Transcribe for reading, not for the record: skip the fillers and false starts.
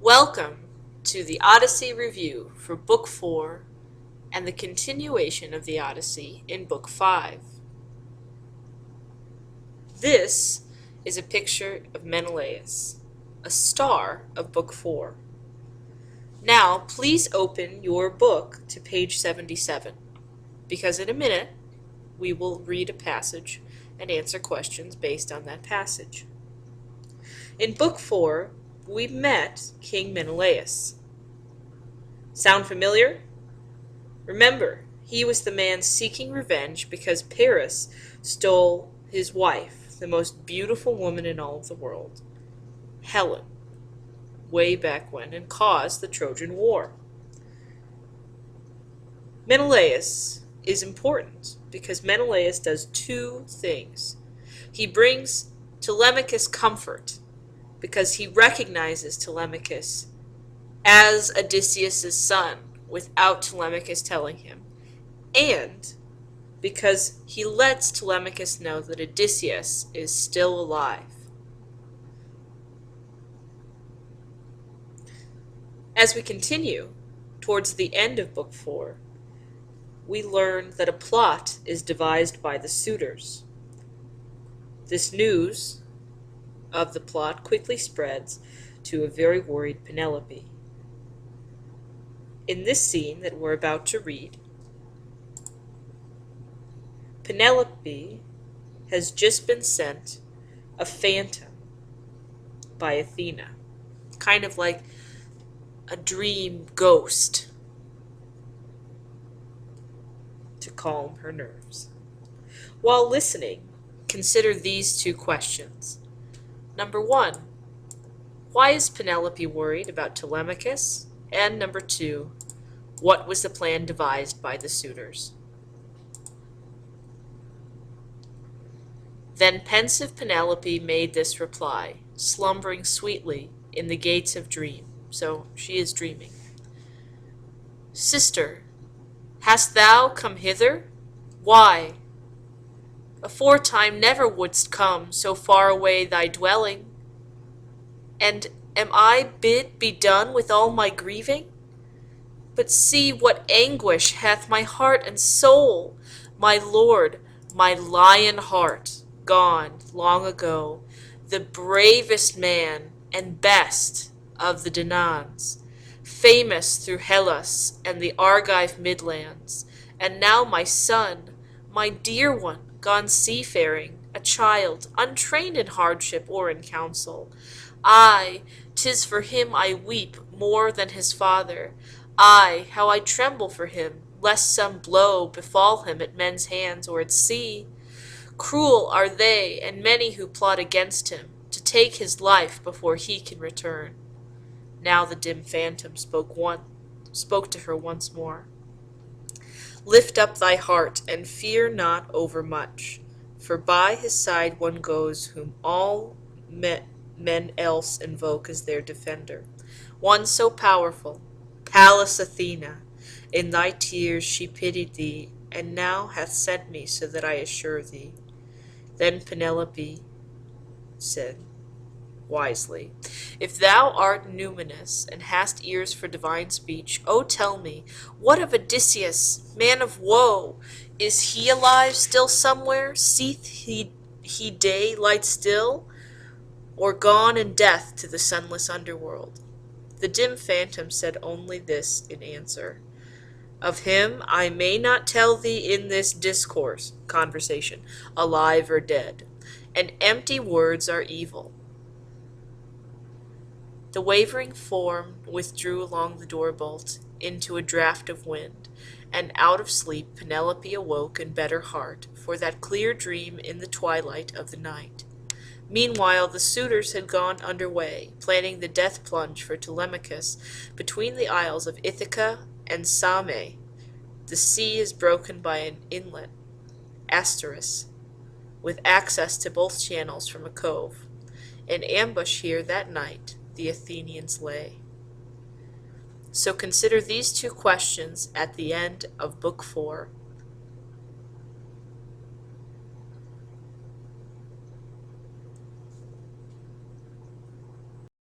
Welcome to the Odyssey Review for Book 4 and the continuation of the Odyssey in Book 5. This is a picture of Menelaus, a star of Book 4. Now, please open your book to page 77, because in a minute we will read a passage and answer questions based on that passage. In Book 4, we met King Menelaus. Sound familiar? Remember, he was the man seeking revenge because Paris stole his wife, the most beautiful woman in all of the world, Helen, way back when, and caused the Trojan War. Menelaus is important because Menelaus does two things. He brings Telemachus comfort because he recognizes Telemachus as Odysseus' son without Telemachus telling him, and because he lets Telemachus know that Odysseus is still alive. As we continue towards the end of Book 4, we learn that a plot is devised by the suitors. This news of the plot quickly spreads to a very worried Penelope. In this scene that we're about to read, Penelope has just been sent a phantom by Athena, kind of like a dream ghost, to calm her nerves. While listening, consider these two questions. Number 1, why is Penelope worried about Telemachus? And number 2, what was the plan devised by the suitors? Then pensive Penelope made this reply, slumbering sweetly in the gates of dream. So she is dreaming. Sister, hast thou come hither? Why? Aforetime never wouldst come so far away thy dwelling. And am I bid be done with all my grieving? But see what anguish hath my heart and soul, my lord, my lion heart, gone long ago, the bravest man and best of the Danaans, famous through Hellas and the Argive midlands, and now my son, my dear one, gone seafaring, a child, untrained in hardship or in counsel. Aye, 'tis for him I weep more than his father. Aye, how I tremble for him, lest some blow befall him at men's hands or at sea. Cruel are they and many who plot against him, to take his life before he can return. Now the dim phantom spoke to her once more. Lift up thy heart, and fear not overmuch, for by his side one goes whom all men else invoke as their defender, one so powerful, Pallas Athena. In thy tears she pitied thee, and now hath sent me so that I assure thee. Then Penelope said wisely, if thou art numinous, and hast ears for divine speech, O tell me, what of Odysseus, man of woe? Is he alive still somewhere? Seeth he daylight still? Or gone in death to the sunless underworld? The dim phantom said only this in answer. Of him I may not tell thee in this conversation, alive or dead, and empty words are evil. The wavering form withdrew along the door bolt into a draught of wind, and out of sleep Penelope awoke in better heart for that clear dream in the twilight of the night. Meanwhile the suitors had gone under way, planning the death plunge for Telemachus between the isles of Ithaca and Same. The sea is broken by an inlet, Asteris, with access to both channels from a cove. In ambush here that night the Athenians lay. So consider these two questions at the end of Book 4